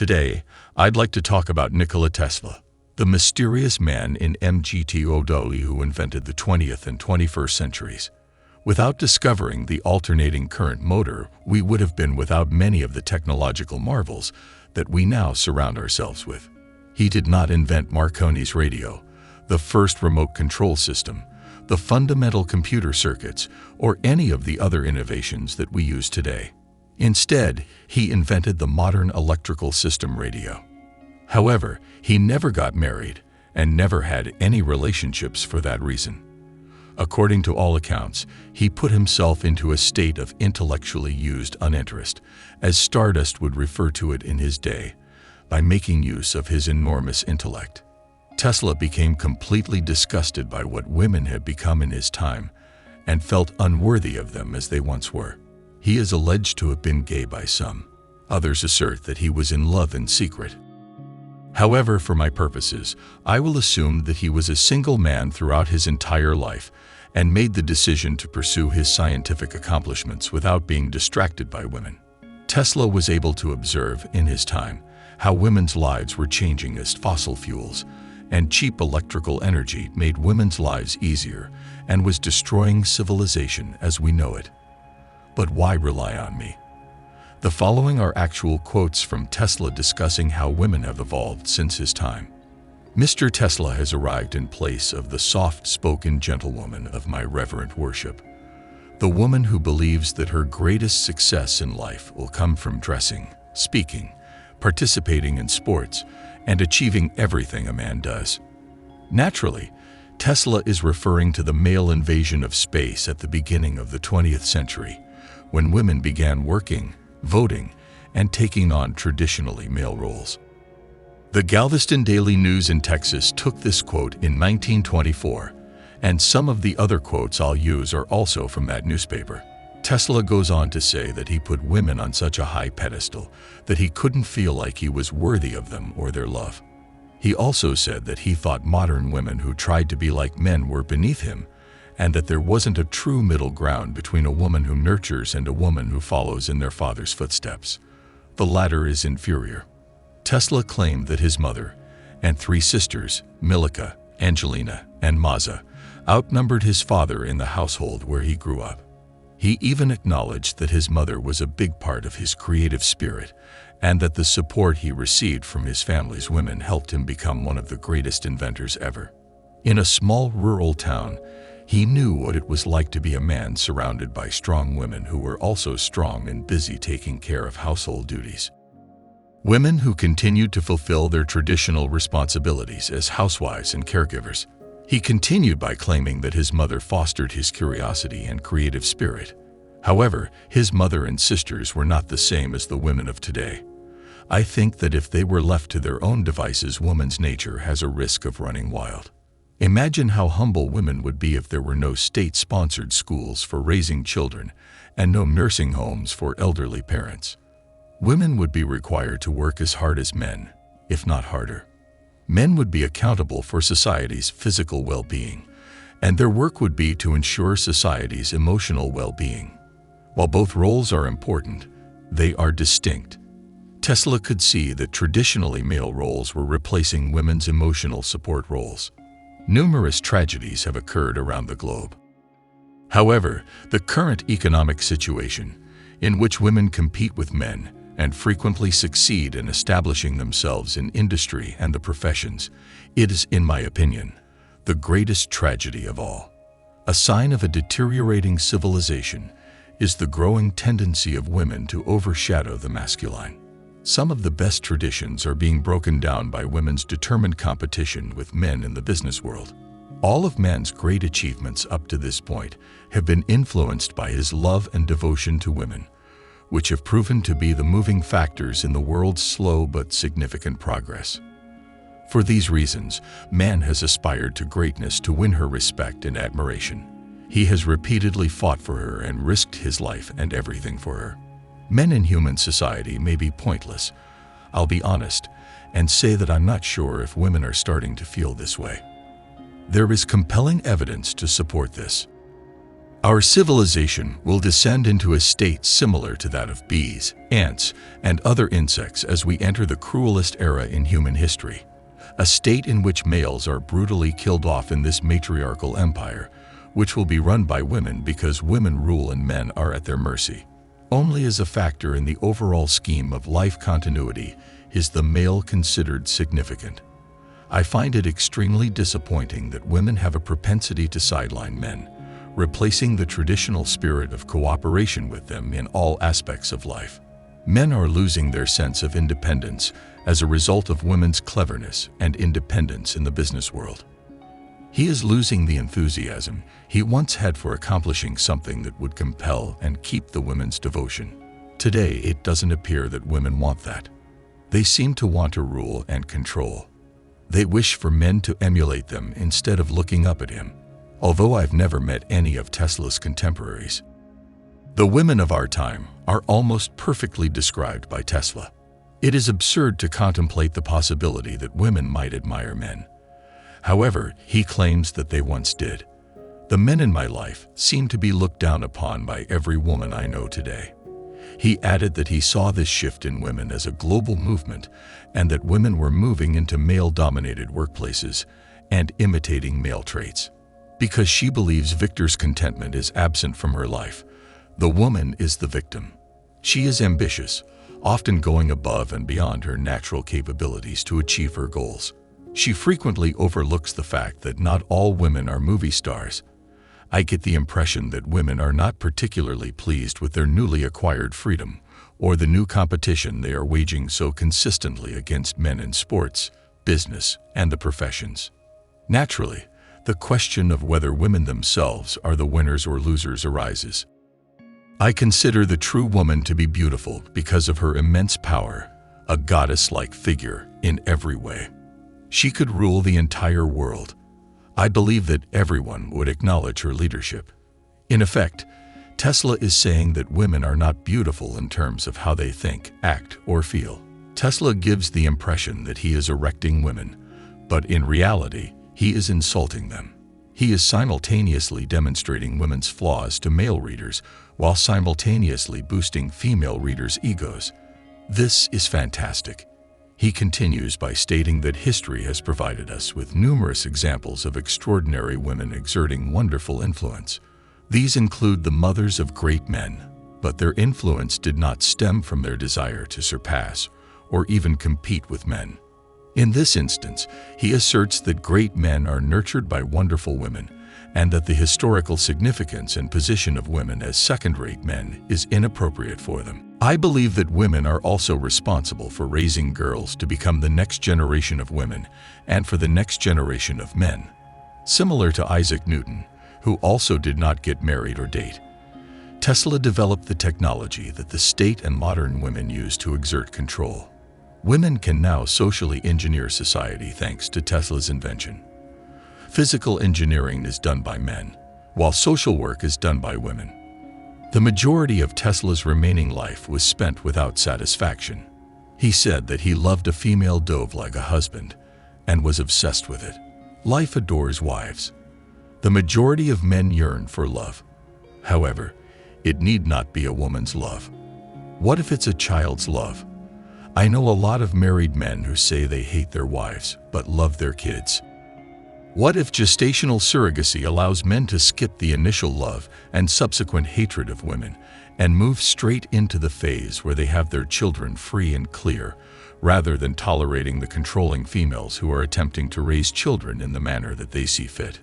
Today, I'd like to talk about Nikola Tesla, the mysterious man in MGTOW who invented the 20th and 21st centuries. Without discovering the alternating current motor, we would have been without many of the technological marvels that we now surround ourselves with. He did not invent Marconi's radio, the first remote control system, the fundamental computer circuits, or any of the other innovations that we use today. Instead, he invented the modern electrical system radio. However, he never got married and never had any relationships for that reason. According to all accounts, he put himself into a state of intellectually used uninterest, as Stardust would refer to it in his day, by making use of his enormous intellect. Tesla became completely disgusted by what women had become in his time and felt unworthy of them as they once were. He is alleged to have been gay by some. Others assert that he was in love in secret. However, for my purposes, I will assume that he was a single man throughout his entire life and made the decision to pursue his scientific accomplishments without being distracted by women. Tesla was able to observe, in his time, how women's lives were changing as fossil fuels and cheap electrical energy made women's lives easier and was destroying civilization as we know it. But why rely on me? The following are actual quotes from Tesla discussing how women have evolved since his time. Mr. Tesla has arrived in place of the soft-spoken gentlewoman of my reverent worship, the woman who believes that her greatest success in life will come from dressing, speaking, participating in sports, and achieving everything a man does. Naturally, Tesla is referring to the male invasion of space at the beginning of the 20th century, when women began working, voting, and taking on traditionally male roles. The Galveston Daily News in Texas took this quote in 1924, and some of the other quotes I'll use are also from that newspaper. Tesla goes on to say that he put women on such a high pedestal that he couldn't feel like he was worthy of them or their love. He also said that he thought modern women who tried to be like men were beneath him, and that there wasn't a true middle ground between a woman who nurtures and a woman who follows in their father's footsteps. The latter is inferior. Tesla claimed that his mother and three sisters, Milika, Angelina, and Maza, outnumbered his father in the household where he grew up. He even acknowledged that his mother was a big part of his creative spirit and that the support he received from his family's women helped him become one of the greatest inventors ever. In a small rural town, he knew what it was like to be a man surrounded by strong women who were also strong and busy taking care of household duties. Women who continued to fulfill their traditional responsibilities as housewives and caregivers. He continued by claiming that his mother fostered his curiosity and creative spirit. However, his mother and sisters were not the same as the women of today. I think that if they were left to their own devices, woman's nature has a risk of running wild. Imagine how humble women would be if there were no state-sponsored schools for raising children and no nursing homes for elderly parents. Women would be required to work as hard as men, if not harder. Men would be accountable for society's physical well-being, and their work would be to ensure society's emotional well-being. While both roles are important, they are distinct. Tesla could see that traditionally male roles were replacing women's emotional support roles. Numerous tragedies have occurred around the globe. However, the current economic situation, in which women compete with men and frequently succeed in establishing themselves in industry and the professions, it is, in my opinion, the greatest tragedy of all. A sign of a deteriorating civilization is the growing tendency of women to overshadow the masculine. Some of the best traditions are being broken down by women's determined competition with men in the business world. All of man's great achievements up to this point have been influenced by his love and devotion to women, which have proven to be the moving factors in the world's slow but significant progress. For these reasons, man has aspired to greatness to win her respect and admiration. He has repeatedly fought for her and risked his life and everything for her. Men in human society may be pointless, I'll be honest, and say that I'm not sure if women are starting to feel this way. There is compelling evidence to support this. Our civilization will descend into a state similar to that of bees, ants, and other insects as we enter the cruelest era in human history, a state in which males are brutally killed off in this matriarchal empire, which will be run by women because women rule and men are at their mercy. Only as a factor in the overall scheme of life continuity is the male considered significant. I find it extremely disappointing that women have a propensity to sideline men, replacing the traditional spirit of cooperation with them in all aspects of life. Men are losing their sense of independence as a result of women's cleverness and independence in the business world. He is losing the enthusiasm he once had for accomplishing something that would compel and keep the women's devotion. Today, it doesn't appear that women want that. They seem to want to rule and control. They wish for men to emulate them instead of looking up at him. Although I've never met any of Tesla's contemporaries, the women of our time are almost perfectly described by Tesla. It is absurd to contemplate the possibility that women might admire men. However, he claims that they once did. The men in my life seem to be looked down upon by every woman I know today. He added that he saw this shift in women as a global movement and that women were moving into male-dominated workplaces and imitating male traits. Because she believes Victor's contentment is absent from her life, the woman is the victim. She is ambitious, often going above and beyond her natural capabilities to achieve her goals. She frequently overlooks the fact that not all women are movie stars. I get the impression that women are not particularly pleased with their newly acquired freedom or the new competition they are waging so consistently against men in sports, business, and the professions. Naturally, the question of whether women themselves are the winners or losers arises. I consider the true woman to be beautiful because of her immense power, a goddess-like figure in every way. She could rule the entire world. I believe that everyone would acknowledge her leadership. In effect, Tesla is saying that women are not beautiful in terms of how they think, act, or feel. Tesla gives the impression that he is erecting women, but in reality, he is insulting them. He is simultaneously demonstrating women's flaws to male readers while simultaneously boosting female readers' egos. This is fantastic. He continues by stating that history has provided us with numerous examples of extraordinary women exerting wonderful influence. These include the mothers of great men, but their influence did not stem from their desire to surpass or even compete with men. In this instance, he asserts that great men are nurtured by wonderful women and that the historical significance and position of women as second-rate men is inappropriate for them. I believe that women are also responsible for raising girls to become the next generation of women and for the next generation of men. Similar to Isaac Newton, who also did not get married or date, Tesla developed the technology that the state and modern women use to exert control. Women can now socially engineer society thanks to Tesla's invention. Physical engineering is done by men, while social work is done by women. The majority of Tesla's remaining life was spent without satisfaction. He said that he loved a female dove like a husband and was obsessed with it. Life adores wives. The majority of men yearn for love. However, it need not be a woman's love. What if it's a child's love? I know a lot of married men who say they hate their wives but love their kids. What if gestational surrogacy allows men to skip the initial love and subsequent hatred of women and move straight into the phase where they have their children free and clear, rather than tolerating the controlling females who are attempting to raise children in the manner that they see fit?